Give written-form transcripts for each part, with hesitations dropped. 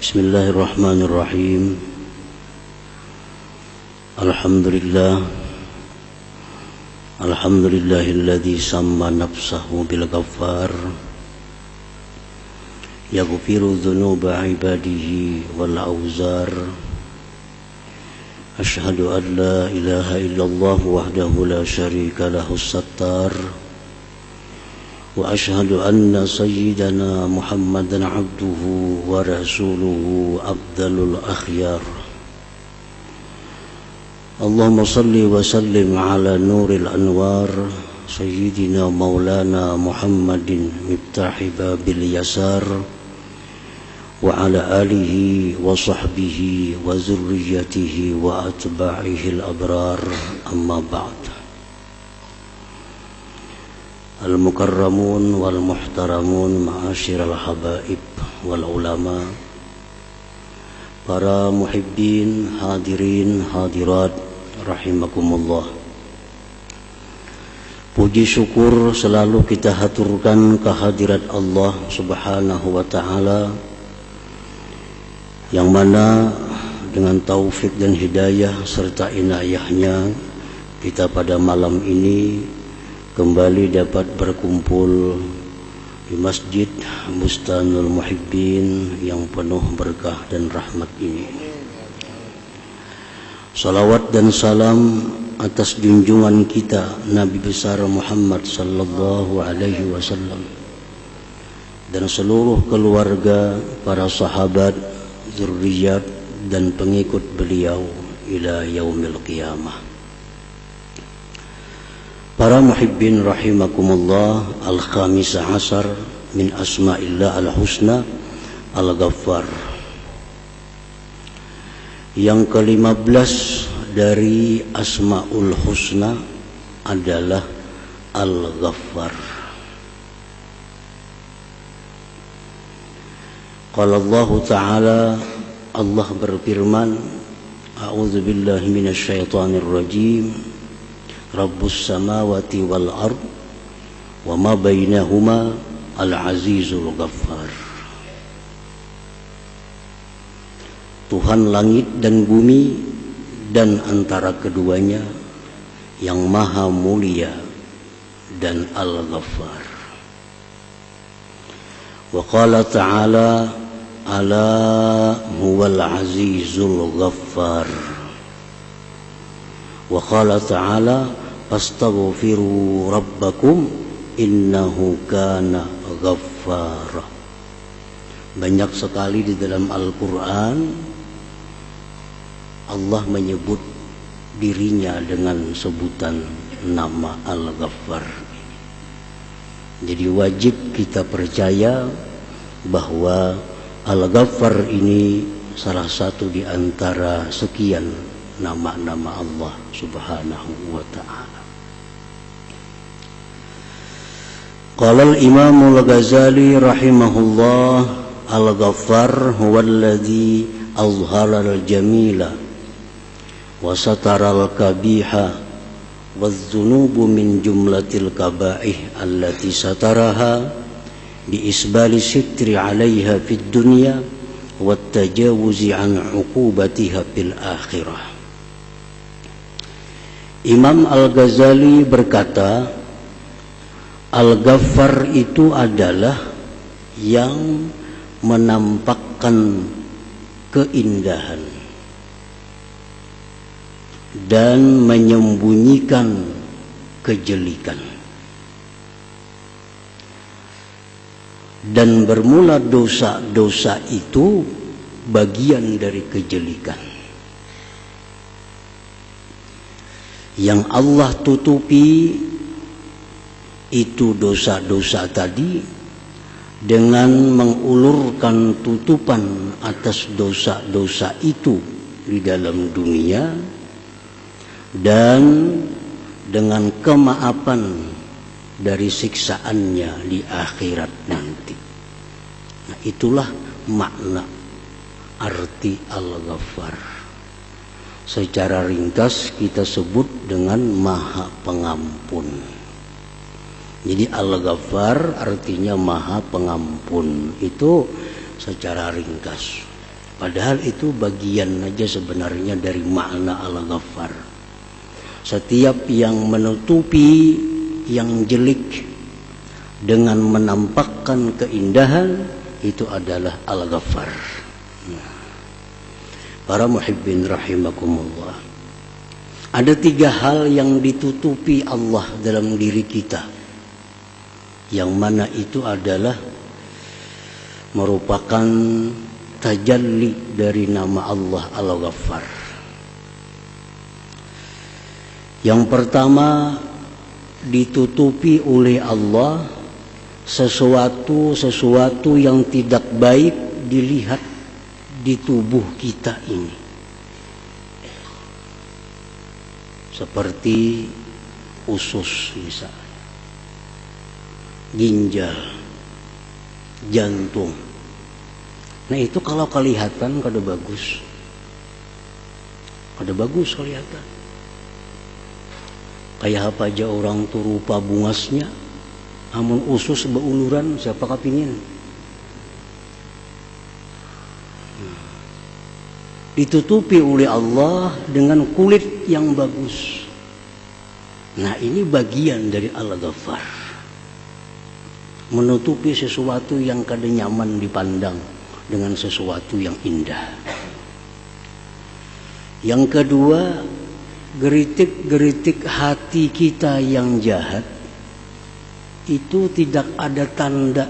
Bismillahirrahmanirrahim. Alhamdulillahilladzi samma nafsahu bil ghaffar yaghfiru dzunuba ibadihi wal auzar. Asyhadu an la ilaha illallah wahdahu la syarika lahu sattar. Wa asyhadu anna sayyidana Muhammadan abduhu wa rasuluhu afdalul akhyar. Allahumma salli wa sallim ala nuril anwar sayyidina maulana Muhammadin miftahi babil yasar wa ala alihi wa sahbihi wa zurriyatihi wa atba'ihi al-abrar, amma ba'd. Al-mukarramun wal muhtaramun ma'asyiral habaib wal ulama, para muhibbin, hadirin, hadirat rahimakumullah. Puji syukur selalu kita haturkan kehadirat Allah Subhanahu wa ta'ala, yang mana dengan taufik dan hidayah serta inayahnya kita pada malam ini kembali dapat berkumpul di Masjid Bustanul Muhibbin yang penuh berkah dan rahmat ini. Salawat dan salam atas junjungan kita Nabi besar Muhammad sallallahu alaihi wasallam dan seluruh keluarga, para sahabat, zurriyat dan pengikut beliau ila yaumil qiyamah. Para muhibbin rahimakumullah, al-khamisa asar min asma'illah al-husna al-ghaffar. Yang ke-15 dari asma'ul husna adalah al-ghaffar. Qala Allah Ta'ala, Allah berfirman, a'udzu billahi minasyaitonir rajim. Rabbus samawati wal ard wa ma bainahuma al-azizul ghaffar. Tuhan langit dan bumi dan antara keduanya yang maha mulia dan al-ghaffar. Wa qala ta'ala ala huwal azizul ghaffar. Wa qala ta'ala fastaghfiru rabbakum innahu kana ghaffara. Banyak sekali di dalam Al-Quran Allah menyebut dirinya dengan sebutan nama Al-Ghaffar. Jadi wajib kita percaya bahwa Al-Ghaffar ini salah satu di antara sekian nama-nama Allah Subhanahu wa ta'ala. Qala al-Imam al-Ghazali rahimahullah, al-Ghaffar huwa alladhi azhara al-jamila wa satara al-kabiha wadh-dhunubu min jumlatil kaba'ih allati sataraha bi isbali sitri 'alayha fid dunya wa at-tajawuzi 'an 'uqubatiha fil akhirah. Imam Al-Ghazali berkata, Al-Ghaffar itu adalah yang menampakkan keindahan dan menyembunyikan kejelikan. Dan bermula dosa-dosa itu bagian dari kejelikan. Yang Allah tutupi itu dosa-dosa tadi dengan mengulurkan tutupan atas dosa-dosa itu di dalam dunia dan dengan kemaafan dari siksaannya di akhirat nanti. Nah, itulah makna arti Al-Ghaffar. Secara ringkas kita sebut dengan Maha Pengampun. Jadi Al-Ghaffar artinya Maha Pengampun, itu secara ringkas. Padahal itu bagian aja sebenarnya dari makna Al-Ghaffar. Setiap yang menutupi yang jelek dengan menampakkan keindahan, itu adalah Al-Ghaffar. Para muhibbin rahimakumullah, ada 3 hal yang ditutupi Allah dalam diri kita, yang mana itu adalah merupakan tajalli dari nama Allah Al-Ghaffar. Yang pertama, ditutupi oleh Allah sesuatu yang tidak baik dilihat di tubuh kita ini, seperti usus misalnya, ginjal, jantung. Nah itu kalau kelihatan kada bagus kelihatan. Kayak apa aja orang tuh rupa bungasnya, amun usus beuluran siapa kepingin. Ditutupi oleh Allah dengan kulit yang bagus. Nah ini bagian dari Al-Ghaffar, menutupi sesuatu yang kada nyaman dipandang dengan sesuatu yang indah. Yang kedua, geritik-geritik hati kita yang jahat itu tidak ada tanda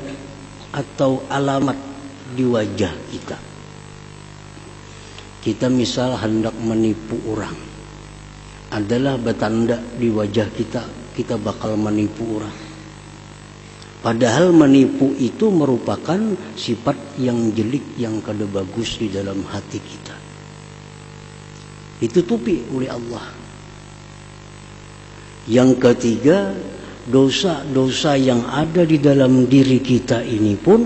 atau alamat di wajah kita. Kita misal hendak menipu orang, adalah bertanda di wajah kita bakal menipu orang. Padahal menipu itu merupakan sifat yang jelek, yang kada bagus di dalam hati kita. Ditutupi oleh Allah. Yang ketiga, dosa-dosa yang ada di dalam diri kita ini pun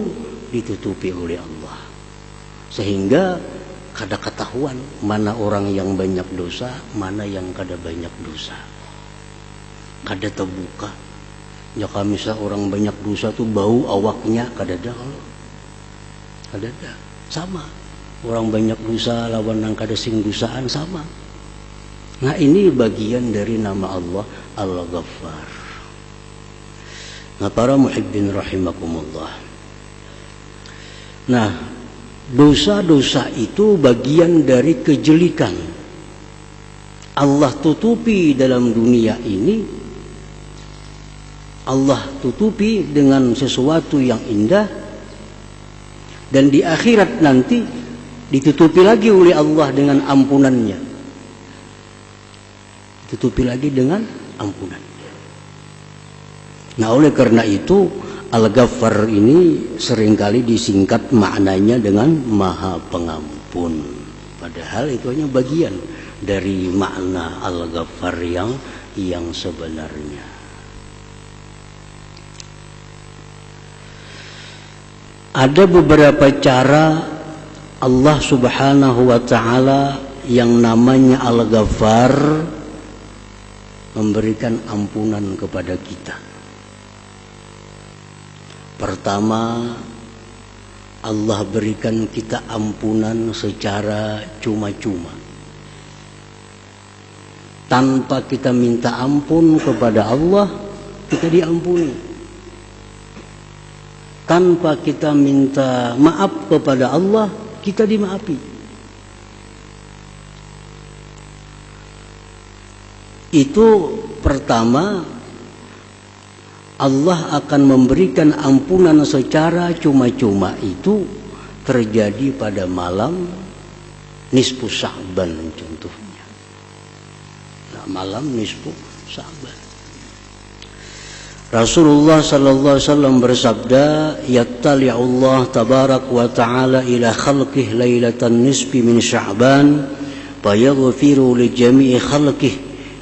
ditutupi oleh Allah. Sehingga kada ketahuan mana orang yang banyak dosa, mana yang kada banyak dosa. Kada terbuka. Jika misal orang banyak dosa tuh bau awaknya kada ada, kada ada. Sama. Orang banyak dosa lawan yang kada sing dosaan sama. Nah ini bagian dari nama Allah Al-Ghaffar. Nah para muhibbin rahimakumullah. Nah dosa-dosa itu bagian dari kejelikan. Allah tutupi dalam dunia ini, Allah tutupi dengan sesuatu yang indah, dan di akhirat nanti ditutupi lagi oleh Allah dengan ampunannya. Ditutupi lagi dengan ampunannya. Nah oleh karena itu Al-Ghaffar ini seringkali disingkat maknanya dengan Maha Pengampun. Padahal itu hanya bagian dari makna Al-Ghaffar yang sebenarnya. Ada beberapa cara Allah Subhanahu wa ta'ala yang namanya Al-Ghaffar memberikan ampunan kepada kita. Pertama, Allah berikan kita ampunan secara cuma-cuma. Tanpa kita minta ampun kepada Allah, kita diampuni. Tanpa kita minta maaf kepada Allah, kita dimaafi. Itu pertama, Allah akan memberikan ampunan secara cuma-cuma itu terjadi pada malam nisfu Sya'ban contohnya. Nah, malam nisfu Sya'ban. Rasulullah sallallahu alaihi wasallam bersabda, "Yattali'u Allah tabarak wa ta'ala ila khalqihi lailatan nisfi min Sya'ban, fayaghfiru li jami'i khalqihi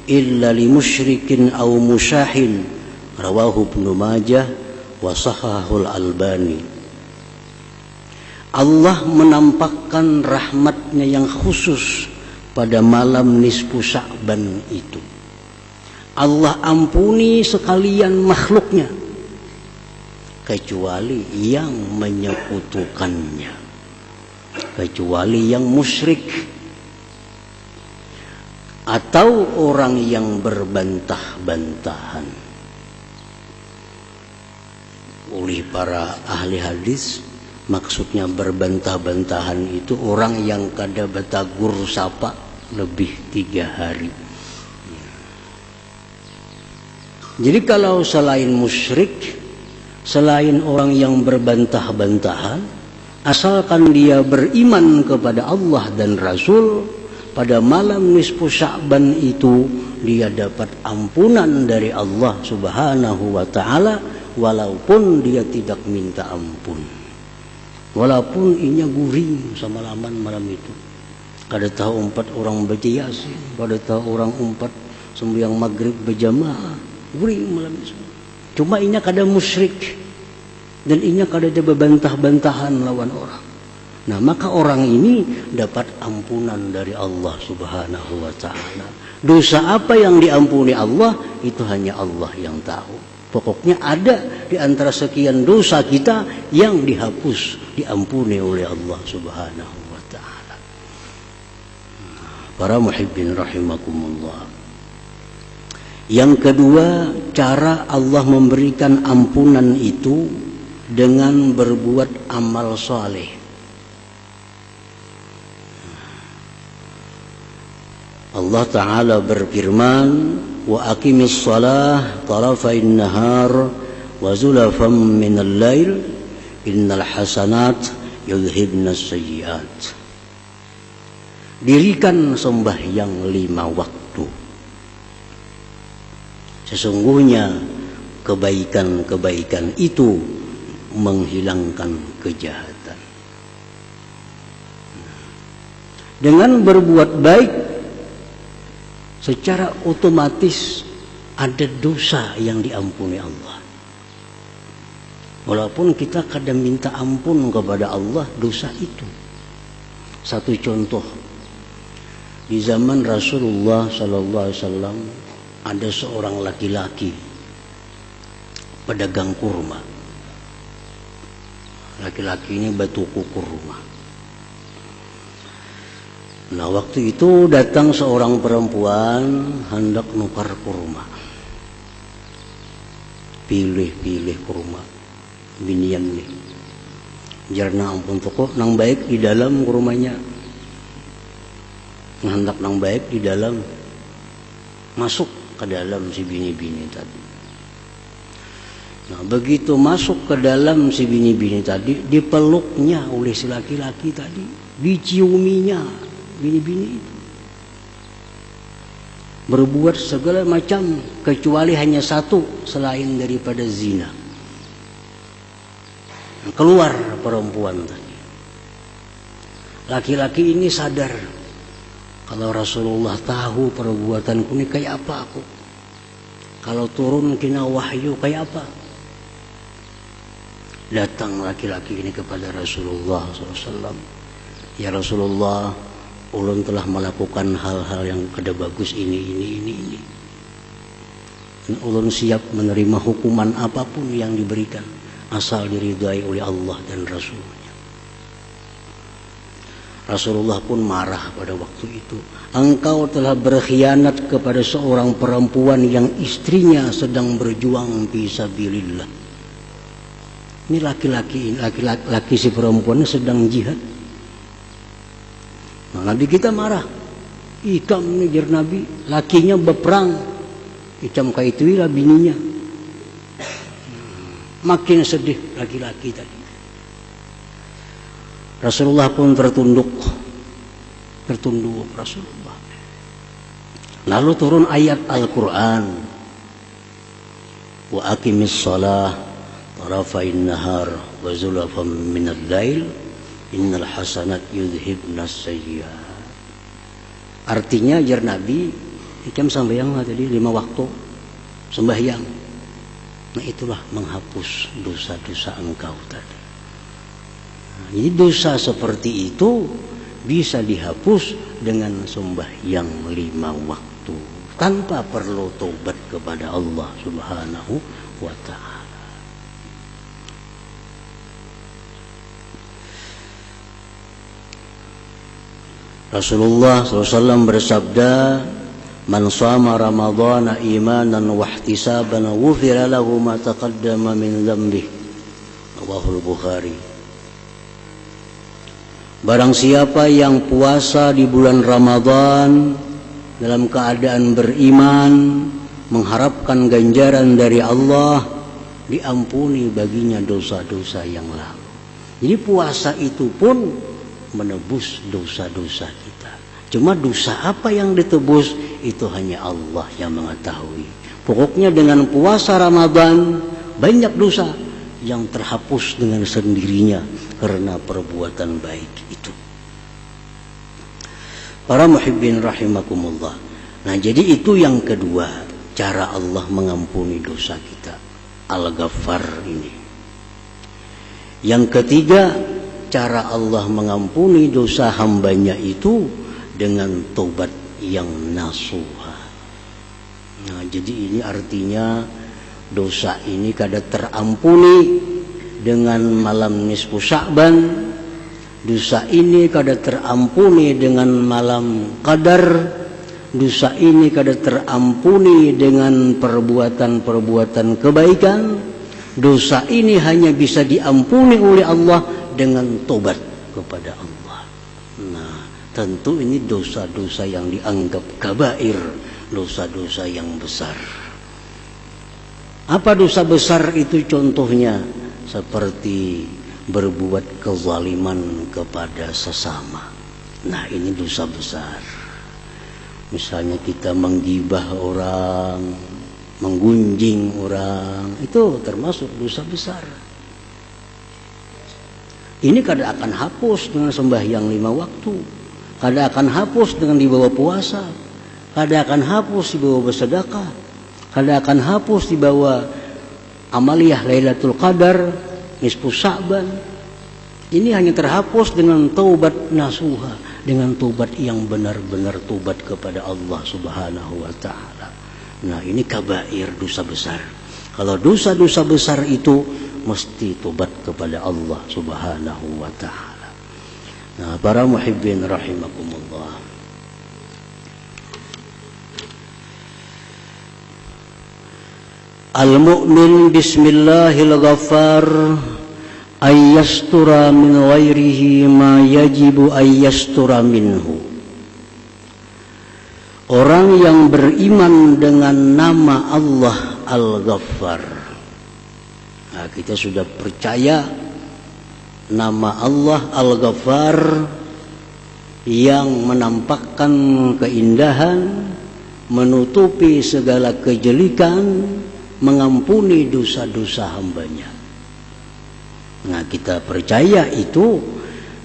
illa li musyrikin aw musyahin." Rawahu Ibnu Majah wa sahahul Albani. Allah menampakkan rahmatnya yang khusus pada malam nisfu Sya'ban itu. Allah ampuni sekalian makhluknya kecuali yang menyekutukannya. kecuali yang musyrik atau orang yang berbantah-bantahan. Oleh para ahli hadis, maksudnya berbantah-bantahan itu orang yang kada batagur sapa lebih 3 hari. Jadi kalau selain musyrik, selain orang yang berbantah-bantahan, asalkan dia beriman kepada Allah dan Rasul, pada malam nisfu Sya'ban itu dia dapat ampunan dari Allah Subhanahu wa ta'ala, walaupun dia tidak minta ampun, walaupun inya guring semalaman malam itu. Kada tahu 4 orang baca Yasin, kada tahu orang 4 sembahyang maghrib berjamaah, guring malam itu. Cuma inya kada musyrik dan inya kada ada bebantah-bantahan lawan orang. Nah, maka orang ini dapat ampunan dari Allah Subhanahu wa ta'ala. Dosa apa yang diampuni Allah, itu hanya Allah yang tahu. Pokoknya ada di antara sekian dosa kita yang dihapus, diampuni oleh Allah Subhanahu wa ta'ala. Para muhibbin rahimakumullah. Yang kedua, cara Allah memberikan ampunan itu dengan berbuat amal saleh. Allah Ta'ala berfirman, wa aqimis salah tarafain nahar wa zulafam minal lail innal hasanat yudhibnas sayyiat. Dirikan sembahyang 5 waktu. Sesungguhnya kebaikan-kebaikan itu menghilangkan kejahatan. Dengan berbuat baik, secara otomatis ada dosa yang diampuni Allah. Walaupun kita kadang minta ampun kepada Allah dosa itu. Satu contoh, di zaman Rasulullah Sallallahu Alaihi Wasallam ada seorang laki-laki pedagang kurma. Laki-laki ini batuku kurma. Nah, waktu itu datang seorang perempuan hendak nukar kurma. Pilih kurma. Binian nih. Jarna ampun toko nang baik di dalam kurmanya. Hendak nang baik di dalam. Masuk ke dalam si bini-bini tadi. Nah, begitu masuk ke dalam si bini-bini tadi, dipeluknya oleh si laki-laki tadi, diciuminya bini-bini itu, berbuat segala macam kecuali hanya satu selain daripada zina. Keluar perempuan tadi. Laki-laki ini sadar, kalau Rasulullah tahu perbuatanku ini kayak apa aku, kalau turun kena wahyu kayak apa. Datang laki-laki ini kepada Rasulullah SAW. Ya Rasulullah, ulun telah melakukan hal-hal yang kada bagus ini. Dan ulun siap menerima hukuman apapun yang diberikan, asal diridai oleh Allah dan Rasulnya. Rasulullah pun marah pada waktu itu. Engkau telah berkhianat kepada seorang perempuan yang istrinya sedang berjuang fisabilillah. Ini laki-laki si perempuannya sedang jihad. Nah, Nabi kita marah. Ikam nih jar Nabi, lakinya berperang. Ikam kaituilah bininya. Makin sedih laki-laki tadi. Rasulullah pun tertunduk Rasulullah. Lalu turun ayat Al-Quran. Wa aqimis shalah tarafain nahar wa zulafam minal lail innal hasanat yudhibnas sayyiat. Artinya jar Nabi, ikam sembahyang tadi 5 waktu sembahyang. Nah, itulah menghapus dosa-dosa engkau tadi. Nah, jadi dosa seperti itu bisa dihapus dengan sembahyang 5 waktu tanpa perlu taubat kepada Allah Subhanahu wa ta'ala. Rasulullah SAW bersabda, "Man shama Ramadhana imanan wa ihtisaban ghufira lahu ma taqaddama min dzambihi." Rawahul Bukhari. Barang siapa yang puasa di bulan Ramadan dalam keadaan beriman, mengharapkan ganjaran dari Allah, diampuni baginya dosa-dosa yang lalu. Jadi puasa itu pun menebus dosa-dosa kita. Cuma dosa apa yang ditebus itu hanya Allah yang mengetahui. Pokoknya dengan puasa Ramadan banyak dosa yang terhapus dengan sendirinya karena perbuatan baik itu. Para muhibbin rahimakumullah. Nah, jadi itu yang kedua, cara Allah mengampuni dosa kita, Al-Ghaffar ini. Yang ketiga, cara Allah mengampuni dosa hambanya itu dengan taubat yang nasuha. Nah, jadi ini artinya dosa ini kada terampuni dengan malam nisfu Sya'ban. Dosa ini kada terampuni dengan malam Qadar. Dosa ini kada terampuni dengan perbuatan-perbuatan kebaikan. Dosa ini hanya bisa diampuni oleh Allah dengan tobat kepada Allah. Nah, tentu ini dosa-dosa yang dianggap kabair, dosa-dosa yang besar. Apa dosa besar itu contohnya? Seperti berbuat kezaliman kepada sesama. Nah, ini dosa besar. Misalnya kita menggibah orang, menggunjing orang, itu termasuk dosa besar. Ini kada akan hapus dengan sembahyang 5 waktu, kada akan hapus dengan dibawa puasa, kada akan hapus dibawa bersedekah, kada akan hapus dibawa amaliyah Lailatul Qadar, nisfu Sya'ban. Ini hanya terhapus dengan taubat nasuha, dengan taubat yang benar-benar taubat kepada Allah Subhanahu wa taala. Nah, ini kabair, dosa besar. Kalau dosa-dosa besar itu mesti tobat kepada Allah Subhanahu wa taala. Nah, para muhibbin rahimakumullah. Al-mu'min bismillahil ghaffar ayyastura min ghairihi ma yajibu ayyastura minhu. Orang yang beriman dengan nama Allah Al-Ghaffar. Nah, kita sudah percaya nama Allah Al-Ghaffar yang menampakkan keindahan, menutupi segala kejelekan, mengampuni dosa-dosa hambanya. Nah, kita percaya itu.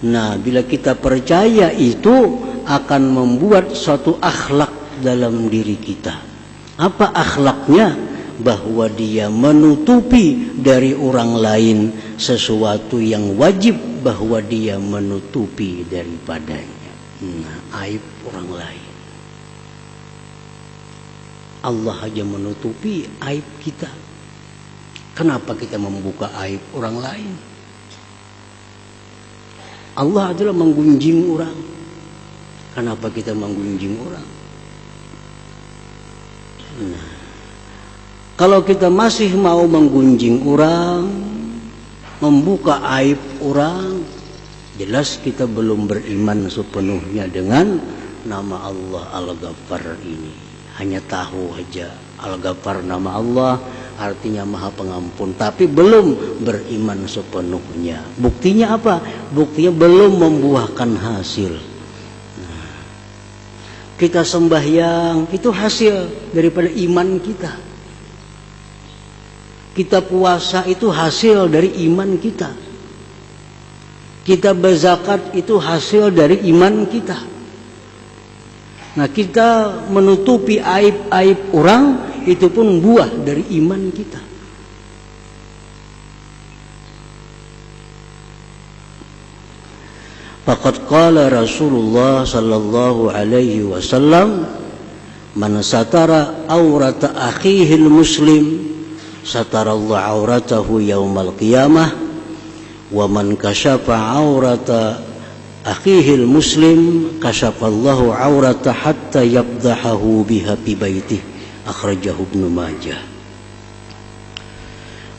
Nah, bila kita percaya itu akan membuat suatu akhlak dalam diri kita. Apa akhlaknya? Bahwa dia menutupi dari orang lain sesuatu yang wajib bahwa dia menutupi daripadanya. Nah, aib orang lain. Allah aja menutupi aib kita. Kenapa kita membuka aib orang lain? Allah adalah menggunjing orang. Kenapa kita menggunjing orang? Nah, kalau kita masih mau menggunjing orang, membuka aib orang, jelas kita belum beriman sepenuhnya dengan nama Allah Al-Ghaffar ini. Hanya tahu aja Al-Ghaffar nama Allah, artinya Maha Pengampun, tapi belum beriman sepenuhnya. Buktinya apa? Buktinya belum membuahkan hasil. Nah, kita sembahyang itu hasil daripada iman kita. Kita puasa itu hasil dari iman kita. Kita berzakat itu hasil dari iman kita. Nah, kita menutupi aib-aib orang itu pun buah dari iman kita. Faqad qala Rasulullah sallallahu alaihi wasallam, man satara aurata akhihil muslim satarallahu auratahu yaumal qiyamah wa man kasyafa aurata akhihil muslim kasyafallahu aurata hatta yabdahahu biha fi baitih, akhrajahu Ibnu Majah.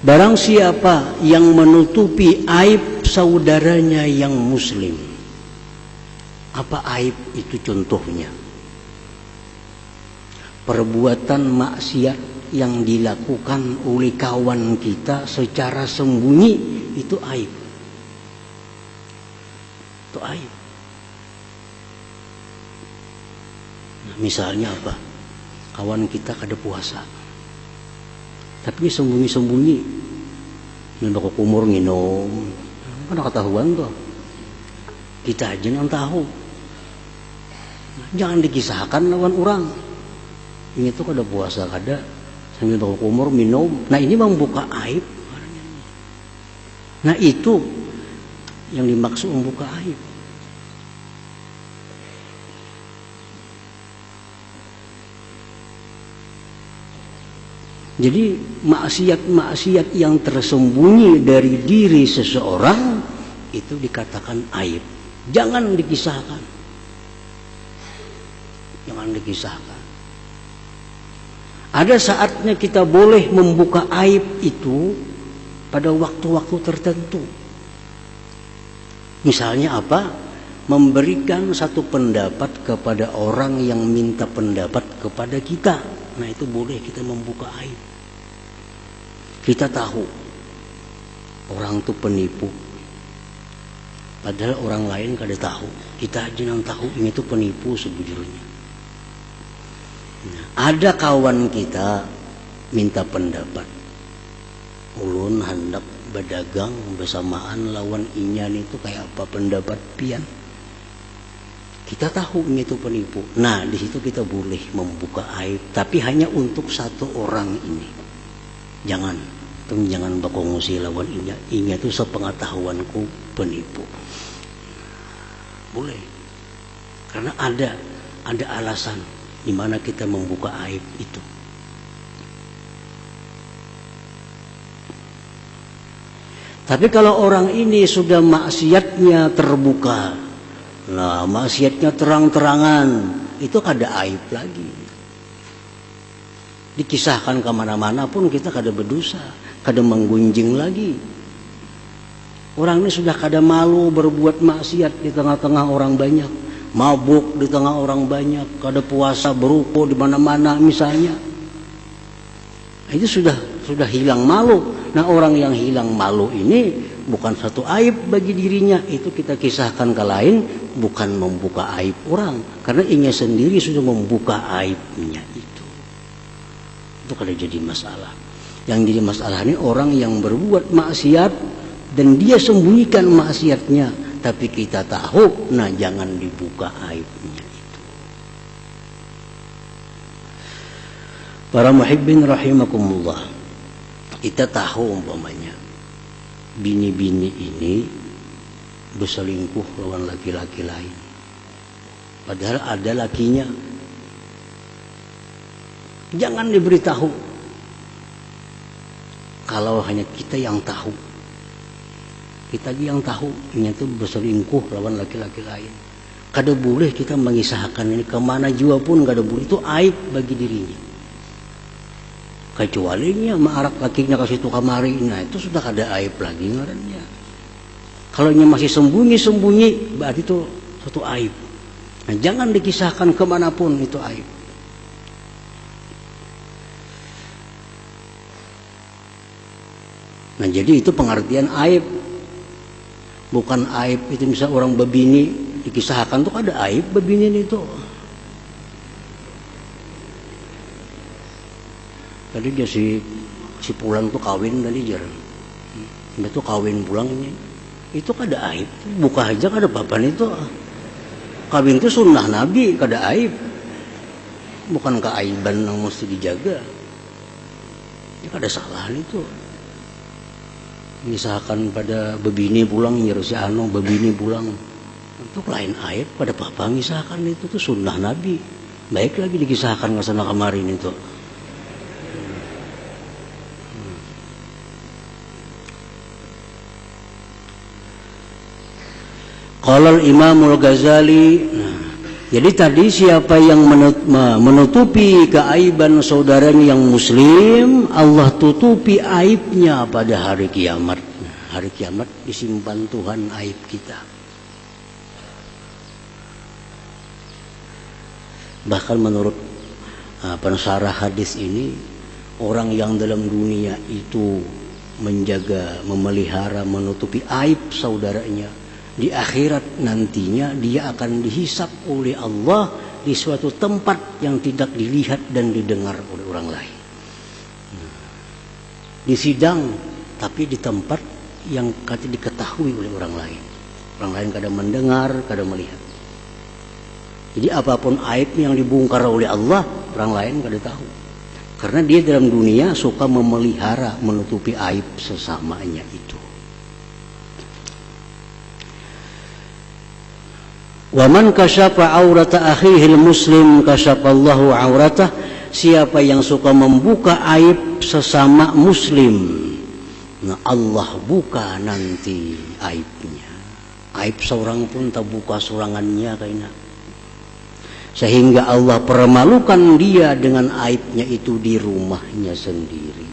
Barang siapa yang menutupi aib saudaranya yang muslim. Apa aib itu contohnya? Perbuatan maksiat yang dilakukan oleh kawan kita secara sembunyi, itu aib. Itu aib. Nah, misalnya apa? Kawan kita kada puasa, tapi sembunyi-sembunyi minum kumur minum, kan ketahuan tuh. Kita aja yang tahu. Nah, jangan dikisahkan lawan orang. Ini tuh kada puasa kada sambil kumur minum. Nah ini membuka aib. Nah itu yang dimaksud membuka aib. Jadi maksiat-maksiat yang tersembunyi dari diri seseorang itu dikatakan aib. Jangan dikisahkan. Jangan dikisahkan. Ada saatnya kita boleh membuka aib itu pada waktu-waktu tertentu. Misalnya apa? Memberikan satu pendapat kepada orang yang minta pendapat kepada kita. Nah itu boleh kita membuka aib. Kita tahu orang itu penipu, padahal orang lain kada tahu. Kita aja yang tahu ini itu penipu sebujurnya. Nah, ada kawan kita minta pendapat, ulun hendak berdagang bersamaan lawan inyan itu kayak apa pendapat pian. Kita tahu ini itu penipu. Nah di situ kita boleh membuka aib, tapi hanya untuk satu orang ini. Jangan berkongsi lawan inya. Inya itu sepengetahuanku penipu. Boleh. Karena ada alasan di mana kita membuka aib itu. Tapi kalau orang ini sudah maksiatnya terbuka, nah maksiatnya terang-terangan, itu kada aib lagi. Dikisahkan kemana-mana pun kita kada berdosa, kada menggunjing lagi. Orang ini sudah kada malu berbuat maksiat di tengah-tengah orang banyak, mabuk di tengah orang banyak, kada puasa berupo di mana-mana misalnya. Itu sudah hilang malu. Nah orang yang hilang malu ini bukan satu aib bagi dirinya, itu kita kisahkan ke lain, bukan membuka aib orang, karena inya sendiri sudah membuka aibnya itu. Itu kada jadi masalah. Yang jadi masalah ini orang yang berbuat maksiat dan dia sembunyikan maksiatnya, tapi kita tahu, nah jangan dibuka aibnya itu. Para muhibbin rahimakumullah, kita tahu umpamanya bini-bini ini berselingkuh lawan laki-laki lain, padahal ada lakinya. Jangan diberitahu. Kalau hanya kita yang tahu, kita yang tahu ini tuh berselingkuh lawan laki-laki lain, kada boleh kita mengisahkan ini kemana jua pun, kada boleh. Itu aib bagi dirinya. Kecuali maarak lakinya ke situ kamari, nah itu sudah kada aib lagi ngarannya. Kalau nya masih sembunyi-sembunyi, berarti itu suatu aib. Nah, jangan dikisahkan kemanapun, itu aib. Nah jadi itu pengertian aib. Bukan aib itu misal orang bebini dikisahkan tuh ada aib bebini itu. Tadi dia si pulang tuh kawin tadi jarang. Dia tuh kawin pulang ini. Itu kada aib. Buka aja kada papan itu. Kawin itu sunnah Nabi, kada aib. Bukan keaiban yang mesti dijaga. Ya kada salah itu. Misalkan pada bebini pulang si anu bebini pulang untuk lain aib pada papa, misalkan itu tuh sunnah Nabi, baik lagi dikisahkan ke sana kemarin itu. Qala al-Imam al-Ghazali. Jadi tadi siapa yang menutupi keaiban saudaranya yang muslim, Allah tutupi aibnya pada hari kiamat. Hari kiamat disimpan Tuhan aib kita. Bahkan menurut pensarah hadis ini, orang yang dalam dunia itu menjaga, memelihara, menutupi aib saudaranya, di akhirat nantinya dia akan dihisap oleh Allah di suatu tempat yang tidak dilihat dan didengar oleh orang lain. Di sidang, tapi di tempat yang diketahui oleh orang lain. Orang lain kadang mendengar, kadang melihat. Jadi apapun aib yang dibongkar oleh Allah, orang lain kadang tahu. Karena dia dalam dunia suka memelihara, menutupi aib sesamanya itu. Wa man kasyafa aurata akhihil muslim kasyafallahu auratah. Siapa yang suka membuka aib sesama muslim, nah Allah buka nanti aibnya. Aib seorang pun tak buka sorangannya kayaknya. Sehingga Allah permalukan dia dengan aibnya itu di rumahnya sendiri.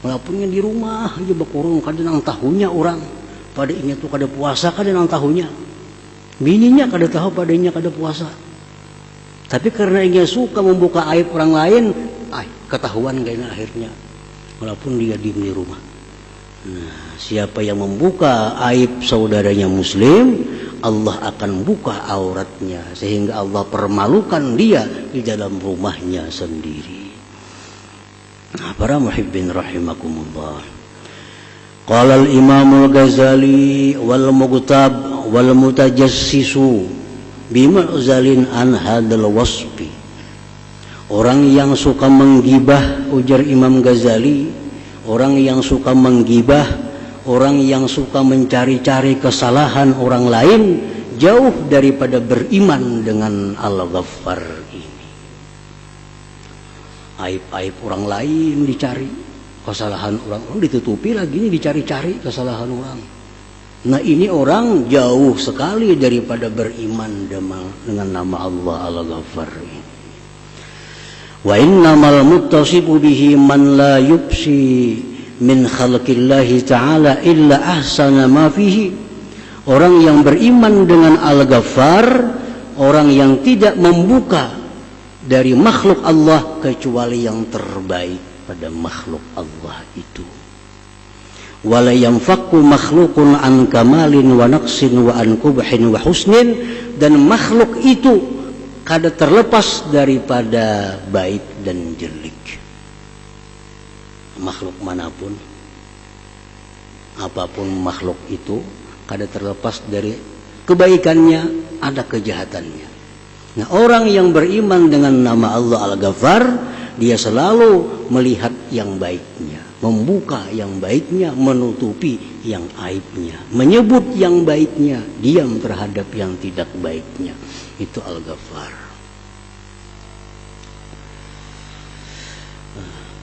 Walaupun di rumah aja bakurung kadang tahunya orang. Pada ingat tuh kada puasa kadang tahunya. Bininya kada tahu padanya kada puasa. Tapi karena ingin suka membuka aib orang lain, ketahuan kayaknya akhirnya. Walaupun dia diam di rumah. Nah, siapa yang membuka aib saudaranya muslim, Allah akan buka auratnya. Sehingga Allah permalukan dia di dalam rumahnya sendiri. Nah, para muhibbin rahimakumullah. Qala al-Imam al-Ghazali wal mughtab wal mutajassisu bimu'zalin an hadzal wasfi. Orang yang suka menggibah, ujar Imam Ghazali, orang yang suka menggibah, orang yang suka mencari-cari kesalahan orang lain, jauh daripada beriman dengan Al-Ghaffar ini. Aib-aib orang lain dicari, kesalahan orang ditutupi lagi, ini dicari-cari kesalahan orang. Nah ini orang jauh sekali daripada beriman dengan nama Allah Al-Ghaffar ini. Wa innamal muttasifu bihi man la yubsi min khalqillahi ta'ala illa ahsana ma fihi. Orang yang beriman dengan Al-Ghaffar, orang yang tidak membuka dari makhluk Allah kecuali yang terbaik pada makhluk Allah itu. Wala yanfakku makhlukun an kamalin wa naqsin wa an kubhin wa husnin. Dan makhluk itu kada terlepas daripada baik dan jelek. Makhluk manapun, apapun makhluk itu, kada terlepas dari kebaikannya, ada kejahatannya. Nah, orang yang beriman dengan nama Allah Al-Ghaffar, dia selalu melihat yang baiknya, membuka yang baiknya, menutupi yang aibnya, menyebut yang baiknya, diam terhadap yang tidak baiknya. Itu Al-Ghaffar.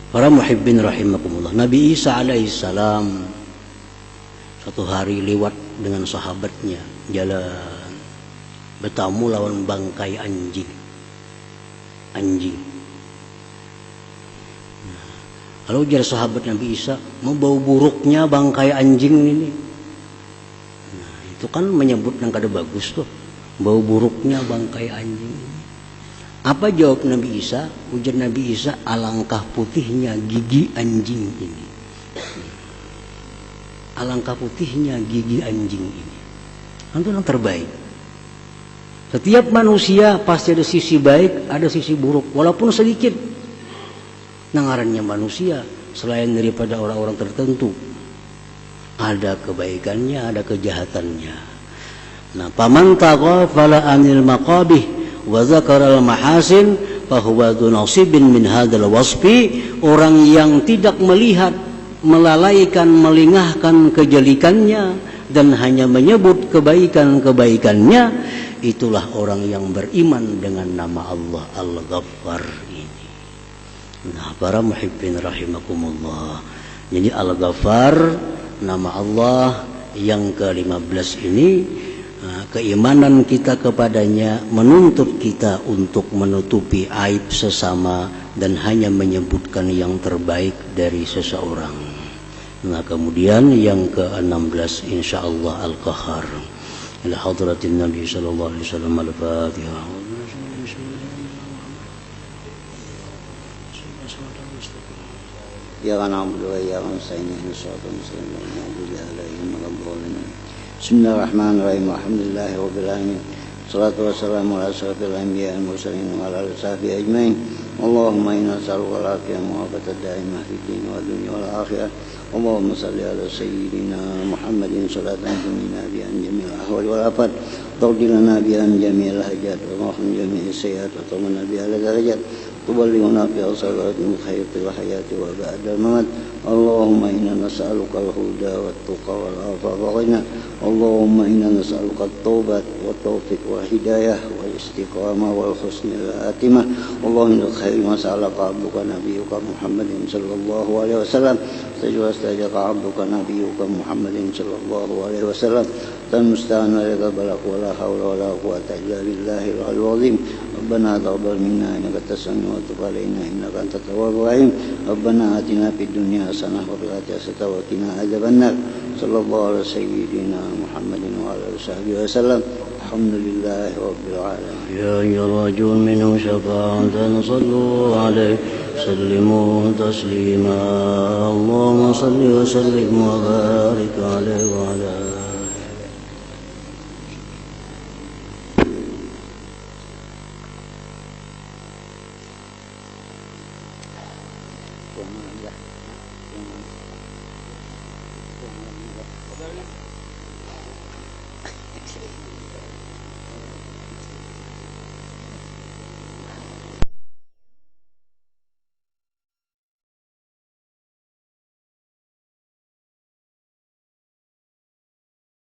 Para muhibbin rahimakumullah, Nabi Isa alaihissalam suatu hari lewat dengan sahabatnya jalan, bertamu lawan bangkai anjing. Lalu ujar sahabat Nabi Isa, mau bau buruknya bangkai anjing ini. Nah, itu kan menyebut yang kada bagus tuh, bau buruknya bangkai anjing. Apa jawab Nabi Isa? Ujar Nabi Isa, alangkah putihnya gigi anjing ini. Alangkah putihnya gigi anjing ini. Itu yang terbaik. Setiap manusia pasti ada sisi baik, ada sisi buruk, walaupun sedikit. Ngarannya manusia selain daripada orang-orang tertentu, ada kebaikannya, ada kejahatannya. Nah, paman taghafala anil maqabih wa dzakara al mahasin fa huwa dzu nasibin min hadzal wasfi. Orang yang tidak melihat, melalaikan, melingahkan kejelikannya dan hanya menyebut kebaikan-kebaikannya, itulah orang yang beriman dengan nama Allah Al-Ghaffar ini. Nah, para muhibbin rahimakumullah. Jadi Al-Ghaffar, nama Allah yang ke-15 ini keimanan kita kepadanya menuntut kita untuk menutupi aib sesama dan hanya menyebutkan yang terbaik dari seseorang. Nah, kemudian yang ke-16 insyaallah Al-Qahar. Ila hadratin Nabi sallallahu alaihi wasallam Al-Fatihah. Ya na'budu wa iyyaka nasta'in ihdinas siratal mustaqim ghairil maghdubi 'alaihim waladdallin. Bismillahirrahmanirrahim. Alhamdulillahirabbil alamin. Shalatu wassalamu ala asyrafil anbiya'i wal mursalin wa ala alihi washabbihi ajmain. Allahumma inna nas'aluka al-'afiyata wa al-'afiyata da'imah fid din wad dunya wal akhirah. Allahumma salli ala sayyidina Muhammadin salatan tunina biha jami'il ahwal wal afat. Taqdi lana biha jami'il hajat wa mahfum jami'is sayyi'at wa tamana biha al-darajat. تبلغنا في أوصالات من خير الحياة وبعد الممات. اللهم إنا نسألك الهدى والتقى والعفاف والغنى. اللهم إنا نسألك التوبة والتوفيق والهداية والاستقامة والحسن الخاتمة. اللهم إن الخير ما سألك عبدك نبيك محمد صلى الله عليه وسلم. استجاب عبدك نبيك محمد صلى الله عليه وسلم. المستعان عليك بلغ ولا حول ولا قوة إلا بالله العلي العظيم. ربنا تقبل منا إنك أنت السميع وتب علينا إنك أنت التواب الرحيم. ربنا آتنا في الدنيا حسنة وفي الآخرة حسنة وقنا عذاب النار. صلى الله على سيدنا محمد وعلى آله وصحبه وسلم. الحمد لله رب العالمين. يا أيها الرجل منه شفاعة صلوا عليه سلموا تسليما. اللهم صل وسلم وبارك عليه وعلى Yang